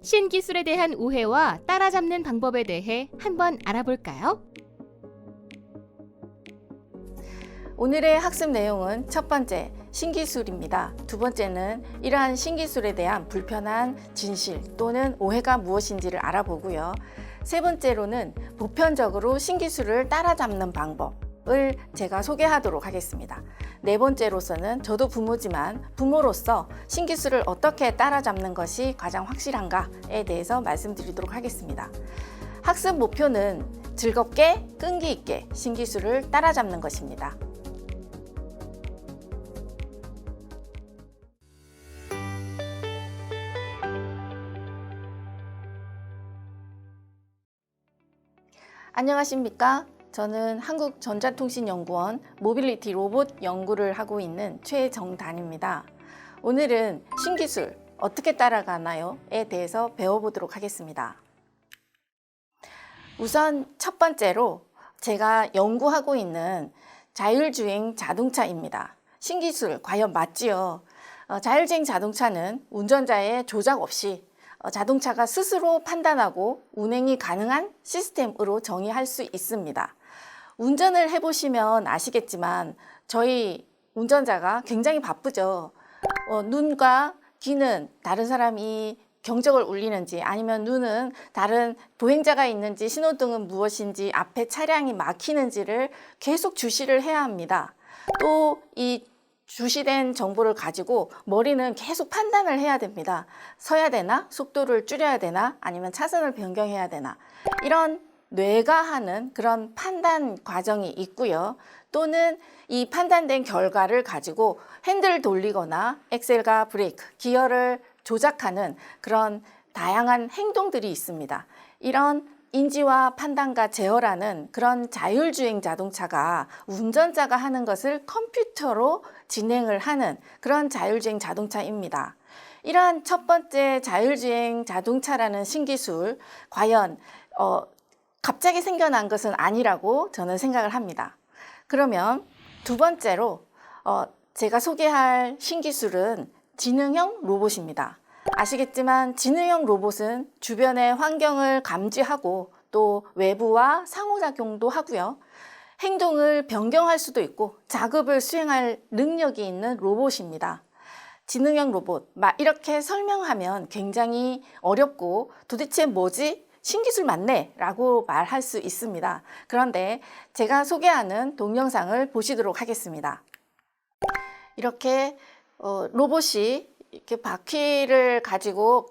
신기술에 대한 오해와 따라잡는 방법에 대해 한번 알아볼까요? 오늘의 학습 내용은 첫 번째, 신기술입니다. 두 번째는 이러한 신기술에 대한 불편한 진실 또는 오해가 무엇인지를 알아보고요. 세 번째로는 보편적으로 신기술을 따라잡는 방법을 제가 소개하도록 하겠습니다. 네 번째로서는 저도 부모지만 부모로서 신기술을 어떻게 따라잡는 것이 가장 확실한가에 대해서 말씀드리도록 하겠습니다. 학습 목표는 즐겁게 끈기 있게 신기술을 따라잡는 것입니다. 안녕하십니까? 저는 한국전자통신연구원 모빌리티 로봇 연구를 하고 있는 최정단입니다. 오늘은 신기술 어떻게 따라가나요?에 대해서 배워보도록 하겠습니다. 우선 첫 번째로 제가 연구하고 있는 자율주행 자동차입니다. 신기술 과연 맞지요? 자율주행 자동차는 운전자의 조작 없이 자동차가 스스로 판단하고 운행이 가능한 시스템으로 정의할 수 있습니다. 운전을 해보시면 아시겠지만 저희 운전자가 굉장히 바쁘죠. 눈과 귀는 다른 사람이 경적을 울리는지 아니면 눈은 다른 보행자가 있는지 신호등은 무엇인지 앞에 차량이 막히는지를 계속 주시를 해야 합니다. 또 이 주시된 정보를 가지고 머리는 계속 판단을 해야 됩니다. 서야 되나? 속도를 줄여야 되나? 아니면 차선을 변경해야 되나? 이런 뇌가 하는 그런 판단 과정이 있고요. 또는 이 판단된 결과를 가지고 핸들을 돌리거나 엑셀과 브레이크, 기어를 조작하는 그런 다양한 행동들이 있습니다. 이런 인지와 판단과 제어라는 그런 자율주행 자동차가 운전자가 하는 것을 컴퓨터로 진행을 하는 그런 자율주행 자동차입니다. 이러한 첫 번째 자율주행 자동차라는 신기술, 과연 갑자기 생겨난 것은 아니라고 저는 생각을 합니다. 그러면 두 번째로 제가 소개할 신기술은 지능형 로봇입니다. 아시겠지만 지능형 로봇은 주변의 환경을 감지하고 또 외부와 상호작용도 하고요. 행동을 변경할 수도 있고 작업을 수행할 능력이 있는 로봇입니다. 지능형 로봇, 이렇게 설명하면 굉장히 어렵고 도대체 뭐지? 신기술 맞네? 라고 말할 수 있습니다. 그런데 제가 소개하는 동영상을 보시도록 하겠습니다. 이렇게 로봇이 이렇게 바퀴를 가지고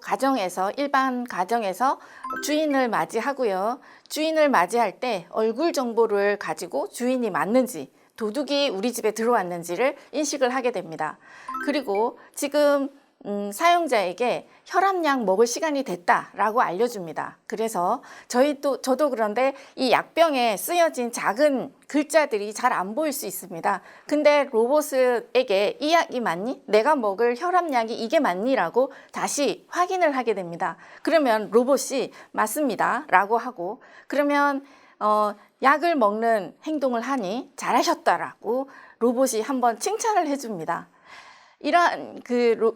일반 가정에서 주인을 맞이하고요. 주인을 맞이할 때 얼굴 정보를 가지고 주인이 맞는지, 도둑이 우리 집에 들어왔는지를 인식을 하게 됩니다. 그리고 지금 사용자에게 혈압약 먹을 시간이 됐다라고 알려줍니다. 그래서 저도 그런데 이 약병에 쓰여진 작은 글자들이 잘 안 보일 수 있습니다. 근데 로봇에게 이 약이 맞니? 내가 먹을 혈압약이 이게 맞니? 라고 다시 확인을 하게 됩니다. 그러면 로봇이 맞습니다 라고 하고, 그러면 약을 먹는 행동을 하니 잘하셨다라고 로봇이 한번 칭찬을 해줍니다. 이러한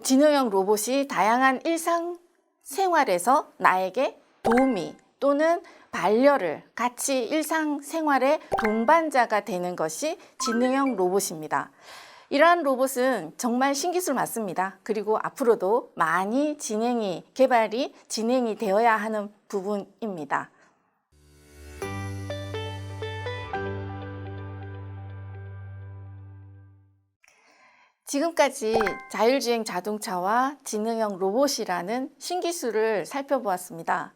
지능형 로봇이 다양한 일상생활에서 나에게 도우미 또는 반려를 같이 일상생활의 동반자가 되는 것이 지능형 로봇입니다. 이러한 로봇은 정말 신기술 맞습니다. 그리고 앞으로도 많이 개발이 진행이 되어야 하는 부분입니다. 지금까지 자율주행 자동차와 지능형 로봇이라는 신기술을 살펴보았습니다.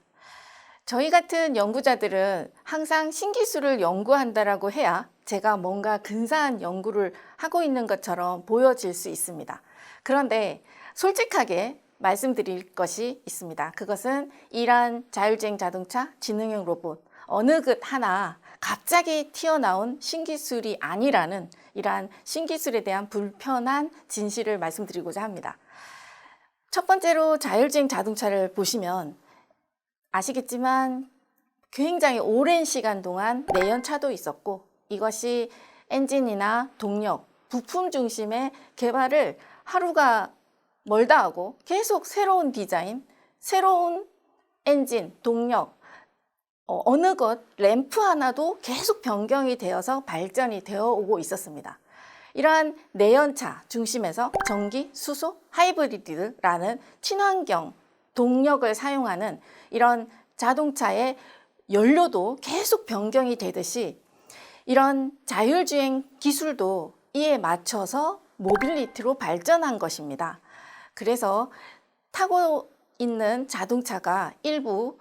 저희 같은 연구자들은 항상 신기술을 연구한다라고 해야 제가 뭔가 근사한 연구를 하고 있는 것처럼 보여질 수 있습니다. 그런데 솔직하게 말씀드릴 것이 있습니다. 그것은 이러한 자율주행 자동차, 지능형 로봇, 어느 것 하나 갑자기 튀어나온 신기술이 아니라는 이러한 신기술에 대한 불편한 진실을 말씀드리고자 합니다. 첫 번째로 자율주행 자동차를 보시면 아시겠지만 굉장히 오랜 시간 동안 내연차도 있었고, 이것이 엔진이나 동력, 부품 중심의 개발을 하루가 멀다 하고 계속 새로운 디자인, 새로운 엔진, 동력, 어느 것, 램프 하나도 계속 변경이 되어서 발전이 되어 오고 있었습니다. 이러한 내연차 중심에서 전기, 수소, 하이브리드라는 친환경 동력을 사용하는 이런 자동차의 연료도 계속 변경이 되듯이 이런 자율주행 기술도 이에 맞춰서 모빌리티로 발전한 것입니다. 그래서 타고 있는 자동차가 일부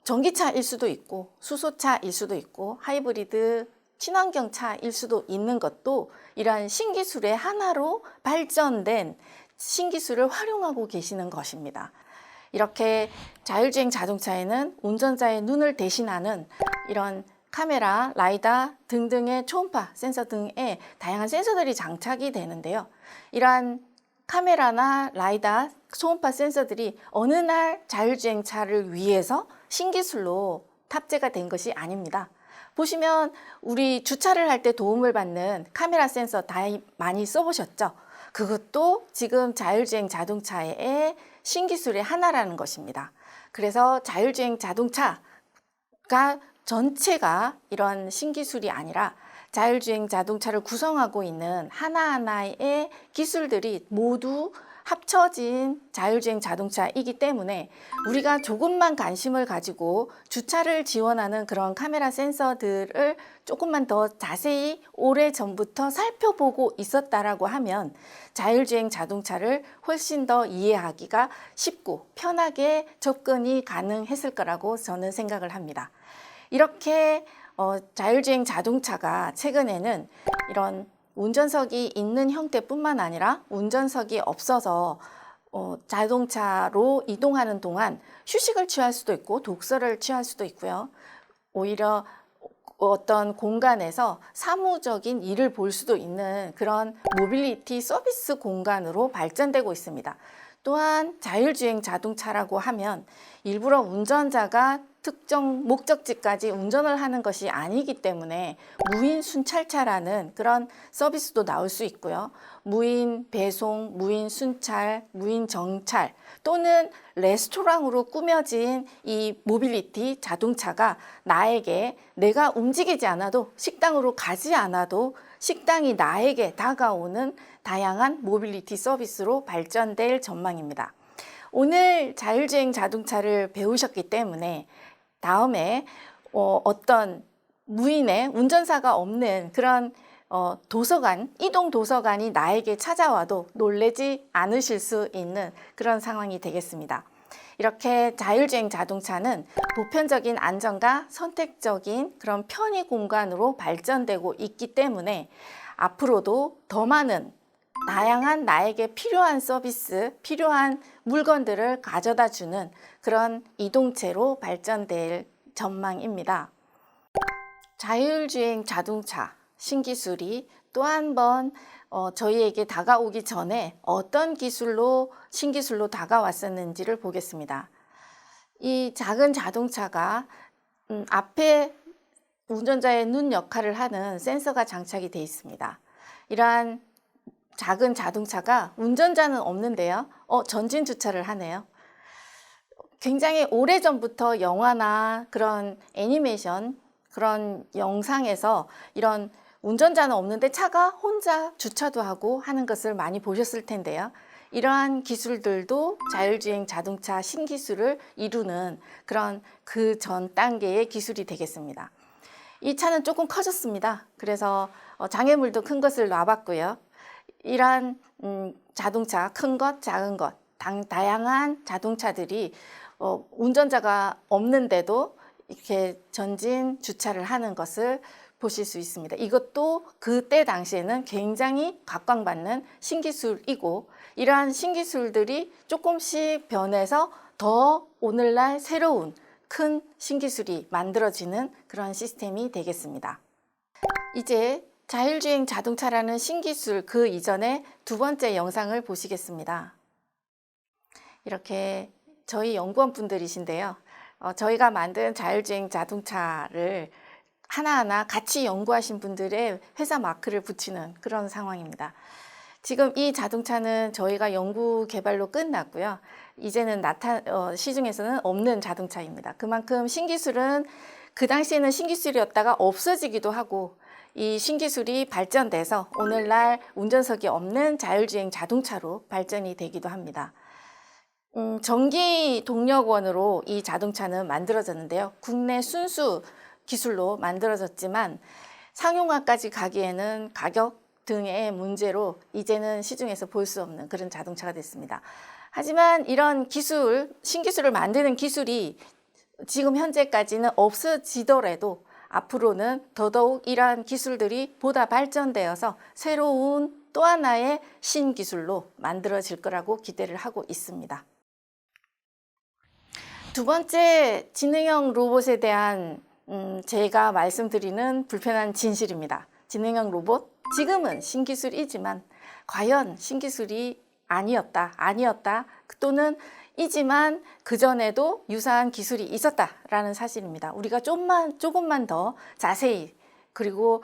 전기차일 수도 있고 수소차일 수도 있고 하이브리드 친환경차일 수도 있는 것도 이러한 신기술의 하나로 발전된 신기술을 활용하고 계시는 것입니다. 이렇게 자율주행 자동차에는 운전자의 눈을 대신하는 이런 카메라, 라이다 등등의 초음파 센서 등의 다양한 센서들이 장착이 되는데요. 이러한 카메라나 라이다, 초음파 센서들이 어느 날 자율주행차를 위해서 신기술로 탑재가 된 것이 아닙니다. 보시면 우리 주차를 할 때 도움을 받는 카메라 센서 다 많이 써보셨죠? 그것도 지금 자율주행 자동차의 신기술의 하나라는 것입니다. 그래서 자율주행 자동차가 전체가 이런 신기술이 아니라 자율주행 자동차를 구성하고 있는 하나하나의 기술들이 모두 합쳐진 자율주행 자동차이기 때문에 우리가 조금만 관심을 가지고 주차를 지원하는 그런 카메라 센서들을 조금만 더 자세히 오래전부터 살펴보고 있었다라고 하면 자율주행 자동차를 훨씬 더 이해하기가 쉽고 편하게 접근이 가능했을 거라고 저는 생각을 합니다. 이렇게 자율주행 자동차가 최근에는 이런 운전석이 있는 형태뿐만 아니라 운전석이 없어서 자동차로 이동하는 동안 휴식을 취할 수도 있고 독서를 취할 수도 있고요. 오히려 어떤 공간에서 사무적인 일을 볼 수도 있는 그런 모빌리티 서비스 공간으로 발전되고 있습니다. 또한 자율주행 자동차라고 하면 일부러 운전자가 특정 목적지까지 운전을 하는 것이 아니기 때문에 무인 순찰차라는 그런 서비스도 나올 수 있고요. 무인 배송, 무인 순찰, 무인 정찰 또는 레스토랑으로 꾸며진 이 모빌리티 자동차가 나에게 내가 움직이지 않아도 식당으로 가지 않아도 식당이 나에게 다가오는 다양한 모빌리티 서비스로 발전될 전망입니다. 오늘 자율주행 자동차를 배우셨기 때문에 다음에 어떤 무인의 운전사가 없는 그런 도서관, 이동 도서관이 나에게 찾아와도 놀라지 않으실 수 있는 그런 상황이 되겠습니다. 이렇게 자율주행 자동차는 보편적인 안전과 선택적인 그런 편의 공간으로 발전되고 있기 때문에 앞으로도 더 많은 다양한 나에게 필요한 서비스, 필요한 물건들을 가져다 주는 그런 이동체로 발전될 전망입니다. 자율주행 자동차 신기술이 또 한 번 저희에게 다가오기 전에 어떤 신기술로 다가왔었는지를 보겠습니다. 이 작은 자동차가 앞에 운전자의 눈 역할을 하는 센서가 장착이 되어 있습니다. 이러한 작은 자동차가 운전자는 없는데요. 전진 주차를 하네요. 굉장히 오래전부터 영화나 그런 애니메이션, 그런 영상에서 이런 운전자는 없는데 차가 혼자 주차도 하고 하는 것을 많이 보셨을 텐데요. 이러한 기술들도 자율주행 자동차 신기술을 이루는 그런 그 전 단계의 기술이 되겠습니다. 이 차는 조금 커졌습니다. 그래서 장애물도 큰 것을 놔봤고요. 이러한 자동차, 큰 것, 작은 것, 다양한 자동차들이 운전자가 없는데도 이렇게 전진 주차를 하는 것을 보실 수 있습니다. 이것도 그때 당시에는 굉장히 각광받는 신기술이고 이러한 신기술들이 조금씩 변해서 더 오늘날 새로운 큰 신기술이 만들어지는 그런 시스템이 되겠습니다. 이제 자율주행 자동차라는 신기술 그 이전에 두 번째 영상을 보시겠습니다. 이렇게 저희 연구원 분들이신데요. 저희가 만든 자율주행 자동차를 하나하나 같이 연구하신 분들의 회사 마크를 붙이는 그런 상황입니다. 지금 이 자동차는 저희가 연구 개발로 끝났고요. 이제는 시중에서는 없는 자동차입니다. 그만큼 신기술은 그 당시에는 신기술이었다가 없어지기도 하고 이 신기술이 발전돼서 오늘날 운전석이 없는 자율주행 자동차로 발전이 되기도 합니다. 전기 동력원으로 이 자동차는 만들어졌는데요. 국내 순수 기술로 만들어졌지만 상용화까지 가기에는 가격 등의 문제로 이제는 시중에서 볼 수 없는 그런 자동차가 됐습니다. 하지만 이런 기술, 신기술을 만드는 기술이 지금 현재까지는 없어지더라도 앞으로는 더더욱 이러한 기술들이 보다 발전되어서 새로운 또 하나의 신기술로 만들어질 거라고 기대를 하고 있습니다. 두 번째, 지능형 로봇에 대한 제가 말씀드리는 불편한 진실입니다. 지능형 로봇, 지금은 신기술이지만 과연 신기술이 아니었다 또는 이지만 그전에도 유사한 기술이 있었다라는 사실입니다. 우리가 조금만 더 자세히 그리고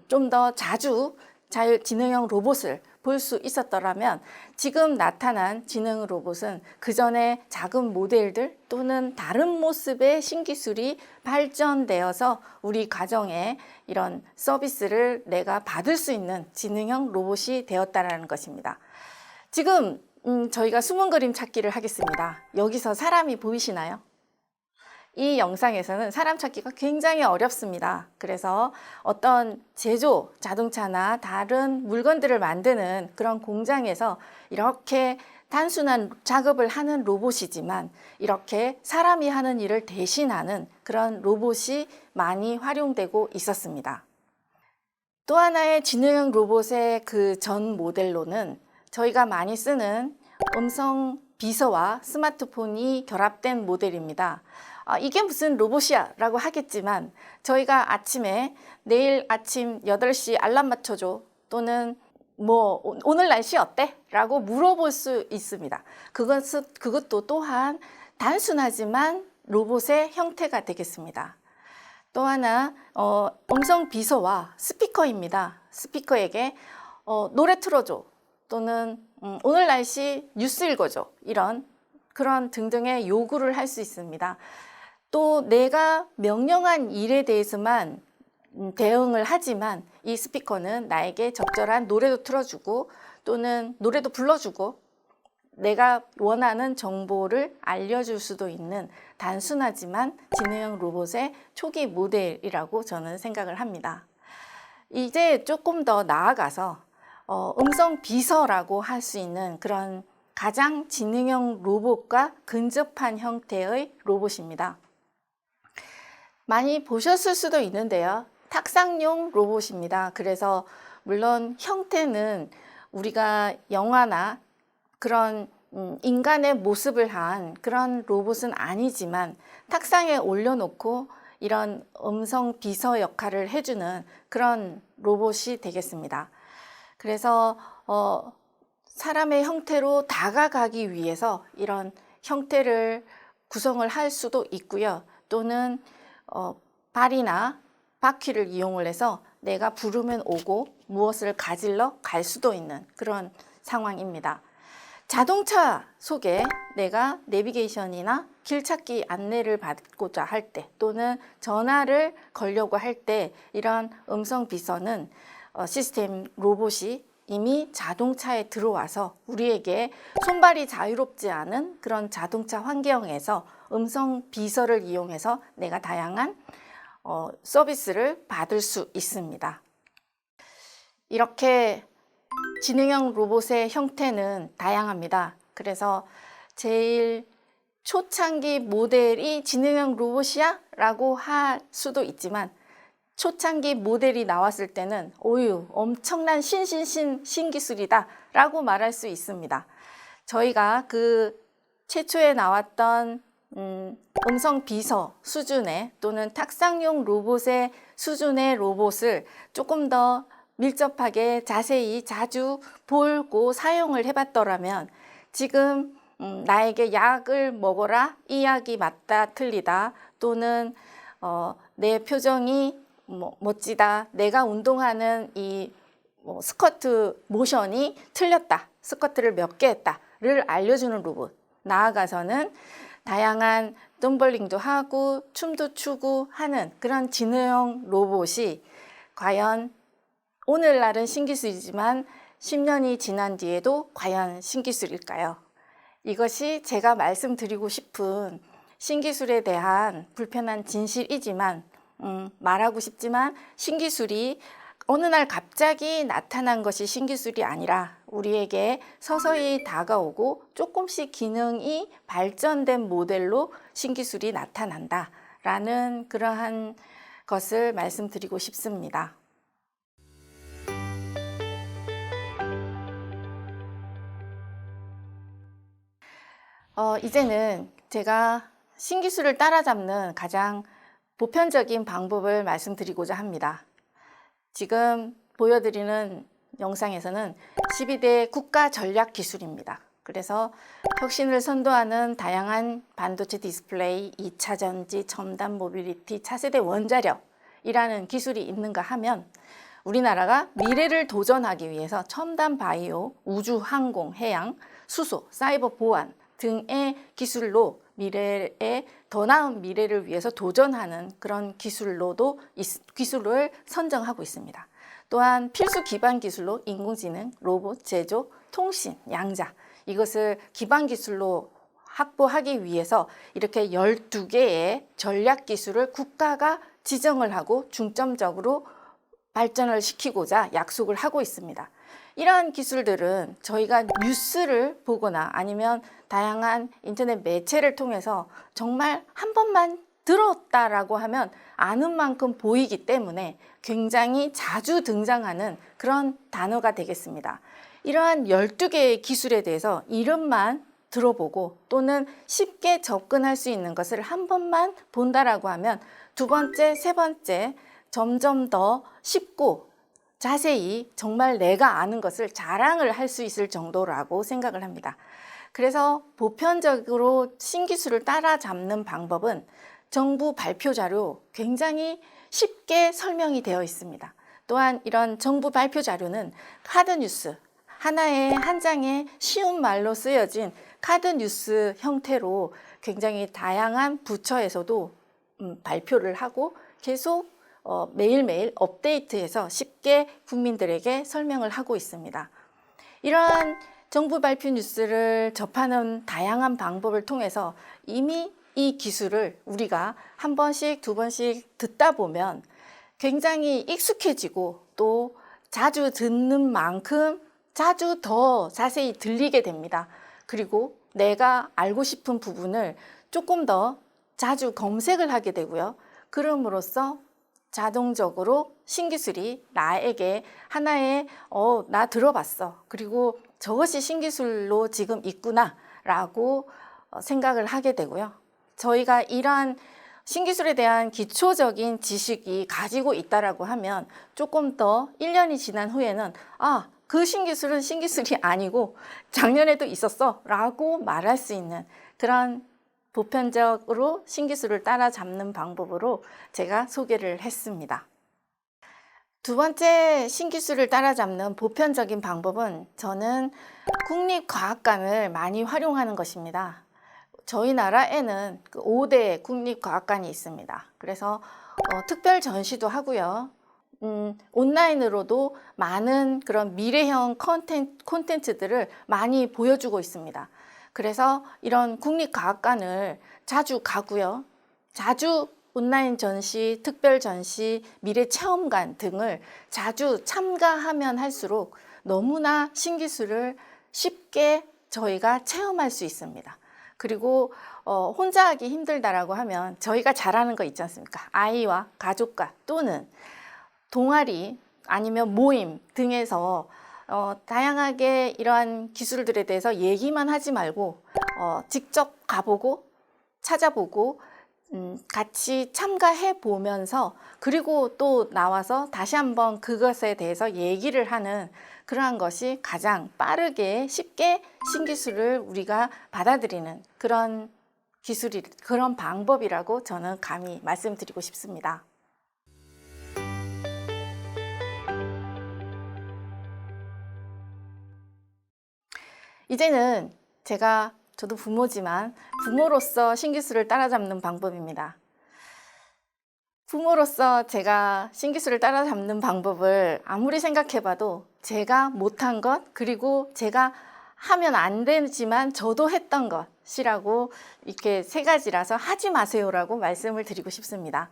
좀 더 자주 지능형 로봇을 볼 수 있었더라면 지금 나타난 지능 로봇은 그전에 작은 모델들 또는 다른 모습의 신기술이 발전되어서 우리 가정에 이런 서비스를 내가 받을 수 있는 지능형 로봇이 되었다라는 것입니다. 지금 저희가 숨은 그림 찾기를 하겠습니다. 여기서 사람이 보이시나요? 이 영상에서는 사람 찾기가 굉장히 어렵습니다. 그래서 어떤 제조, 자동차나 다른 물건들을 만드는 그런 공장에서 이렇게 단순한 작업을 하는 로봇이지만 이렇게 사람이 하는 일을 대신하는 그런 로봇이 많이 활용되고 있었습니다. 또 하나의 지능형 로봇의 그 전 모델로는 저희가 많이 쓰는 음성 비서와 스마트폰이 결합된 모델입니다. 이게 무슨 로봇이야 라고 하겠지만 저희가 아침에 내일 아침 8시 알람 맞춰줘 또는 오늘 날씨 어때? 라고 물어볼 수 있습니다. 그것도 또한 단순하지만 로봇의 형태가 되겠습니다. 또 하나 음성 비서와 스피커입니다. 스피커에게 노래 틀어줘 또는 오늘 날씨 뉴스 읽어줘 그런 등등의 요구를 할 수 있습니다. 또 내가 명령한 일에 대해서만 대응을 하지만 이 스피커는 나에게 적절한 노래도 틀어주고 또는 노래도 불러주고 내가 원하는 정보를 알려줄 수도 있는 단순하지만 지능형 로봇의 초기 모델이라고 저는 생각을 합니다. 이제 조금 더 나아가서 음성 비서라고 할 수 있는 그런 가장 지능형 로봇과 근접한 형태의 로봇입니다. 많이 보셨을 수도 있는데요. 탁상용 로봇입니다. 그래서 물론 형태는 우리가 영화나 그런 인간의 모습을 한 그런 로봇은 아니지만 탁상에 올려놓고 이런 음성 비서 역할을 해주는 그런 로봇이 되겠습니다. 그래서 사람의 형태로 다가가기 위해서 이런 형태를 구성을 할 수도 있고요. 또는 발이나 바퀴를 이용을 해서 내가 부르면 오고 무엇을 가질러 갈 수도 있는 그런 상황입니다. 자동차 속에 내가 내비게이션이나 길찾기 안내를 받고자 할 때 또는 전화를 걸려고 할 때 이런 음성 비서는 시스템 로봇이 이미 자동차에 들어와서 우리에게 손발이 자유롭지 않은 그런 자동차 환경에서 음성 비서를 이용해서 내가 다양한 서비스를 받을 수 있습니다. 이렇게 지능형 로봇의 형태는 다양합니다. 그래서 제일 초창기 모델이 지능형 로봇이야? 라고 할 수도 있지만 초창기 모델이 나왔을 때는 엄청난 신기술이다 라고 말할 수 있습니다. 저희가 그 최초에 나왔던 음성 비서 수준의 또는 탁상용 로봇의 수준의 로봇을 조금 더 밀접하게 자세히 자주 보고 사용을 해봤더라면 지금 나에게 약을 먹어라 이 약이 맞다 틀리다 또는 내 표정이 멋지다 내가 운동하는 이 스쿼트 모션이 틀렸다 스쿼트를 몇 개 했다를 알려주는 로봇 나아가서는 다양한 덤블링도 하고 춤도 추고 하는 그런 진화형 로봇이 과연 오늘날은 신기술이지만 10년이 지난 뒤에도 과연 신기술일까요? 이것이 제가 말씀드리고 싶은 신기술에 대한 불편한 진실이지만 말하고 싶지만 신기술이 어느 날 갑자기 나타난 것이 신기술이 아니라 우리에게 서서히 다가오고 조금씩 기능이 발전된 모델로 신기술이 나타난다라는 그러한 것을 말씀드리고 싶습니다. 이제는 제가 신기술을 따라잡는 가장 보편적인 방법을 말씀드리고자 합니다. 지금 보여드리는 영상에서는 12대 국가 전략 기술입니다. 그래서 혁신을 선도하는 다양한 반도체 디스플레이, 2차 전지, 첨단 모빌리티, 차세대 원자력이라는 기술이 있는가 하면 우리나라가 미래를 도전하기 위해서 첨단 바이오, 우주, 항공, 해양, 수소, 사이버 보안 등의 기술로 미래에 더 나은 미래를 위해서 도전하는 그런 기술을 선정하고 있습니다. 또한 필수 기반 기술로 인공지능, 로봇, 제조, 통신, 양자 이것을 기반 기술로 확보하기 위해서 이렇게 12개의 전략 기술을 국가가 지정을 하고 중점적으로 발전을 시키고자 약속을 하고 있습니다. 이러한 기술들은 저희가 뉴스를 보거나 아니면 다양한 인터넷 매체를 통해서 정말 한 번만 들었다라고 하면 아는 만큼 보이기 때문에 굉장히 자주 등장하는 그런 단어가 되겠습니다. 이러한 12개의 기술에 대해서 이름만 들어보고 또는 쉽게 접근할 수 있는 것을 한 번만 본다라고 하면 두 번째, 세 번째 점점 더 쉽고 자세히 정말 내가 아는 것을 자랑을 할 수 있을 정도라고 생각을 합니다. 그래서 보편적으로 신기술을 따라잡는 방법은 정부 발표 자료 굉장히 쉽게 설명이 되어 있습니다. 또한 이런 정부 발표 자료는 카드뉴스, 하나의 한 장의 쉬운 말로 쓰여진 카드뉴스 형태로 굉장히 다양한 부처에서도 발표를 하고 계속 매일매일 업데이트해서 쉽게 국민들에게 설명을 하고 있습니다. 이러한 정부 발표 뉴스를 접하는 다양한 방법을 통해서 이미 이 기술을 우리가 한 번씩, 두 번씩 듣다 보면 굉장히 익숙해지고 또 자주 듣는 만큼 자주 더 자세히 들리게 됩니다. 그리고 내가 알고 싶은 부분을 조금 더 자주 검색을 하게 되고요. 그럼으로써 자동적으로 신기술이 나에게 하나의 나 들어봤어. 그리고 저것이 신기술로 지금 있구나 라고 생각을 하게 되고요. 저희가 이러한 신기술에 대한 기초적인 지식이 가지고 있다라고 하면 조금 더 1년이 지난 후에는 그 신기술은 신기술이 아니고 작년에도 있었어 라고 말할 수 있는 그런 보편적으로 신기술을 따라잡는 방법으로 제가 소개를 했습니다. 두 번째 신기술을 따라잡는 보편적인 방법은 저는 국립과학관을 많이 활용하는 것입니다. 저희 나라에는 5대 국립과학관이 있습니다. 그래서 특별 전시도 하고요. 온라인으로도 많은 그런 미래형 콘텐츠들을 많이 보여주고 있습니다. 그래서 이런 국립과학관을 자주 가고요. 자주 온라인 전시, 특별 전시, 미래 체험관 등을 자주 참가하면 할수록 너무나 신기술을 쉽게 저희가 체험할 수 있습니다. 그리고 혼자 하기 힘들다라고 하면 저희가 잘하는 거 있지 않습니까? 아이와 가족과 또는 동아리 아니면 모임 등에서 다양하게 이러한 기술들에 대해서 얘기만 하지 말고 직접 가보고 찾아보고 같이 참가해 보면서 그리고 또 나와서 다시 한번 그것에 대해서 얘기를 하는 그러한 것이 가장 빠르게 쉽게 신기술을 우리가 받아들이는 그런 그런 방법이라고 저는 감히 말씀드리고 싶습니다. 이제는 제가 저도 부모지만 부모로서 신기술을 따라잡는 방법입니다. 부모로서 제가 신기술을 따라잡는 방법을 아무리 생각해봐도 제가 못한 것, 그리고 제가 하면 안 되지만 저도 했던 것이라고 이렇게 세 가지라서 하지 마세요라고 말씀을 드리고 싶습니다.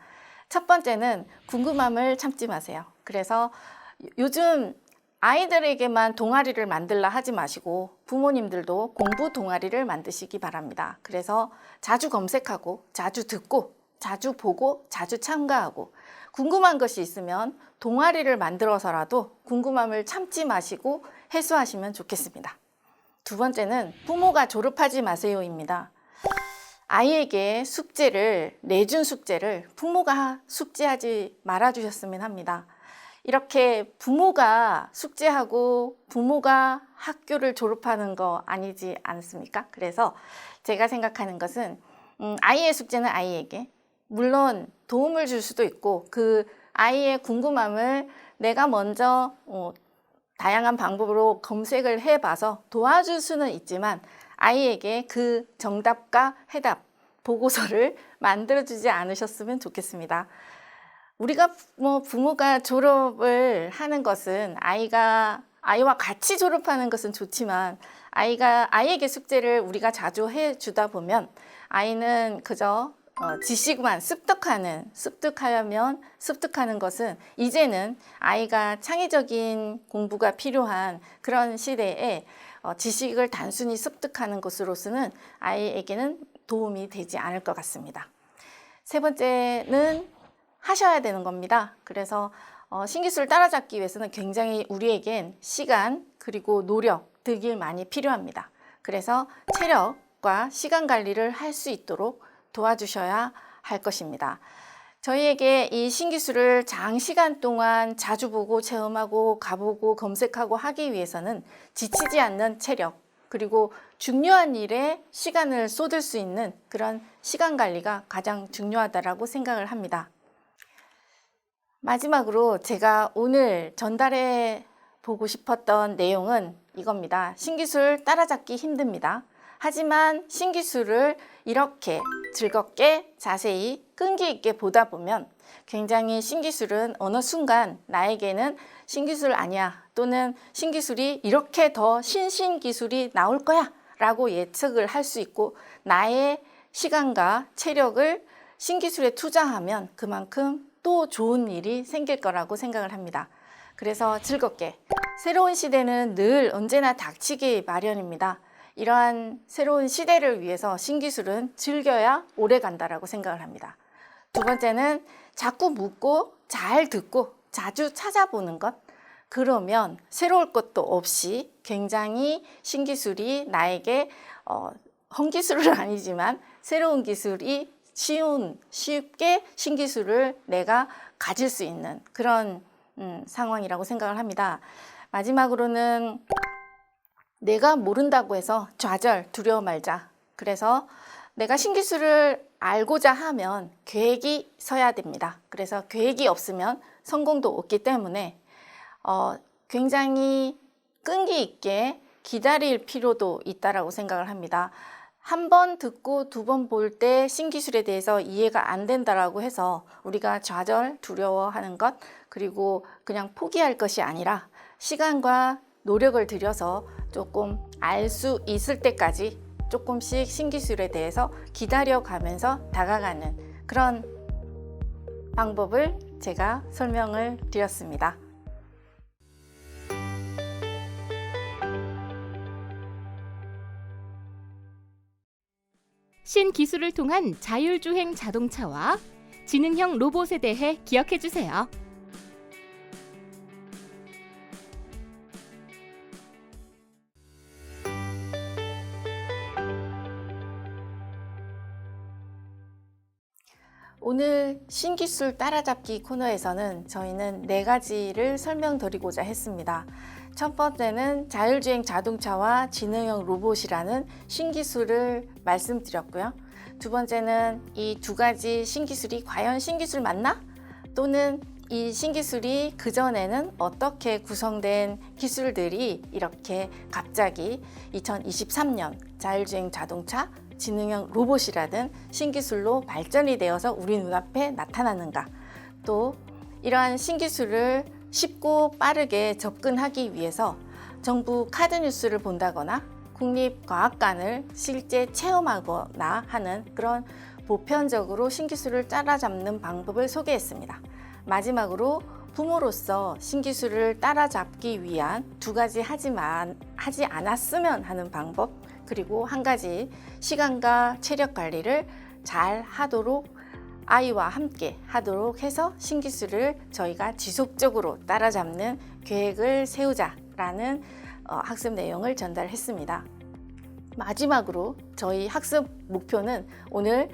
첫 번째는 궁금함을 참지 마세요. 그래서 요즘 아이들에게만 동아리를 만들라 하지 마시고 부모님들도 공부 동아리를 만드시기 바랍니다. 그래서 자주 검색하고 자주 듣고 자주 보고 자주 참가하고 궁금한 것이 있으면 동아리를 만들어서라도 궁금함을 참지 마시고 해소하시면 좋겠습니다. 두 번째는 부모가 졸업하지 마세요입니다. 아이에게 내준 숙제를 부모가 숙제하지 말아주셨으면 합니다. 이렇게 부모가 숙제하고 부모가 학교를 졸업하는 거 아니지 않습니까? 그래서 제가 생각하는 것은 아이의 숙제는 아이에게, 물론 도움을 줄 수도 있고 그 아이의 궁금함을 내가 먼저 다양한 방법으로 검색을 해봐서 도와줄 수는 있지만 아이에게 그 정답과 해답 보고서를 만들어주지 않으셨으면 좋겠습니다. 우리가 부모가 졸업을 하는 것은 아이와 같이 졸업하는 것은 좋지만 아이에게 숙제를 우리가 자주 해주다 보면 아이는 그저 지식만 습득하는 것은 이제는 아이가 창의적인 공부가 필요한 그런 시대에 지식을 단순히 습득하는 것으로서는 아이에게는 도움이 되지 않을 것 같습니다. 세 번째는 하셔야 되는 겁니다. 그래서 신기술을 따라잡기 위해서는 굉장히 우리에겐 시간 그리고 노력 등이 많이 필요합니다. 그래서 체력과 시간 관리를 할 수 있도록 도와주셔야 할 것입니다. 저희에게 이 신기술을 장시간 동안 자주 보고 체험하고 가보고 검색하고 하기 위해서는 지치지 않는 체력, 그리고 중요한 일에 시간을 쏟을 수 있는 그런 시간 관리가 가장 중요하다고 생각을 합니다. 마지막으로 제가 오늘 전달해 보고 싶었던 내용은 이겁니다. 신기술 따라잡기 힘듭니다. 하지만 신기술을 이렇게 즐겁게 자세히 끈기 있게 보다 보면 굉장히 신기술은 어느 순간 나에게는 신기술 아니야, 또는 신기술이 이렇게 더 신기술이 나올 거야 라고 예측을 할 수 있고, 나의 시간과 체력을 신기술에 투자하면 그만큼 또 좋은 일이 생길 거라고 생각을 합니다. 그래서 즐겁게, 새로운 시대는 늘 언제나 닥치기 마련입니다. 이러한 새로운 시대를 위해서 신기술은 즐겨야 오래 간다라고 생각을 합니다. 두 번째는 자꾸 묻고 잘 듣고 자주 찾아보는 것. 그러면 새로울 것도 없이 굉장히 신기술이 나에게 헛기술은 아니지만 새로운 기술이 쉽게 신기술을 내가 가질 수 있는 그런 상황이라고 생각을 합니다. 마지막으로는 내가 모른다고 해서 좌절, 두려워 말자. 그래서 내가 신기술을 알고자 하면 계획이 서야 됩니다. 그래서 계획이 없으면 성공도 없기 때문에 굉장히 끈기 있게 기다릴 필요도 있다라고 생각을 합니다. 한 번 듣고 두 번 볼 때 신기술에 대해서 이해가 안 된다라고 해서 우리가 좌절, 두려워하는 것, 그리고 그냥 포기할 것이 아니라 시간과 노력을 들여서 조금 알 수 있을 때까지 조금씩 신기술에 대해서 기다려가면서 다가가는 그런 방법을 제가 설명을 드렸습니다. 신기술을 통한 자율주행 자동차와 지능형 로봇에 대해 기억해 주세요. 오늘 신기술 따라잡기 코너에서는 저희는 4가지를 설명드리고자 했습니다. 첫 번째는 자율주행 자동차와 지능형 로봇이라는 신기술을 말씀드렸고요. 두 번째는 이 2가지 신기술이 과연 신기술 맞나? 또는 이 신기술이 그전에는 어떻게 구성된 기술들이 이렇게 갑자기 2023년 자율주행 자동차, 지능형 로봇이라는 신기술로 발전이 되어서 우리 눈앞에 나타나는가. 또 이러한 신기술을 쉽고 빠르게 접근하기 위해서 정부 카드뉴스를 본다거나 국립과학관을 실제 체험하거나 하는 그런 보편적으로 신기술을 따라잡는 방법을 소개했습니다. 마지막으로 부모로서 신기술을 따라잡기 위한 두 가지 하지 않았으면 하는 방법, 그리고 한 가지 시간과 체력 관리를 잘 하도록 아이와 함께 하도록 해서 신기술을 저희가 지속적으로 따라잡는 계획을 세우자라는 학습 내용을 전달했습니다. 마지막으로 저희 학습 목표는 오늘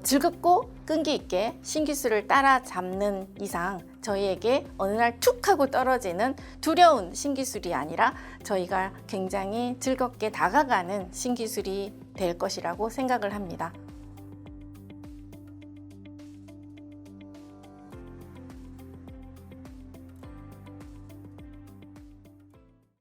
즐겁고 끈기 있게 신기술을 따라잡는 이상 저희에게 어느 날 툭 하고 떨어지는 두려운 신기술이 아니라 저희가 굉장히 즐겁게 다가가는 신기술이 될 것이라고 생각을 합니다.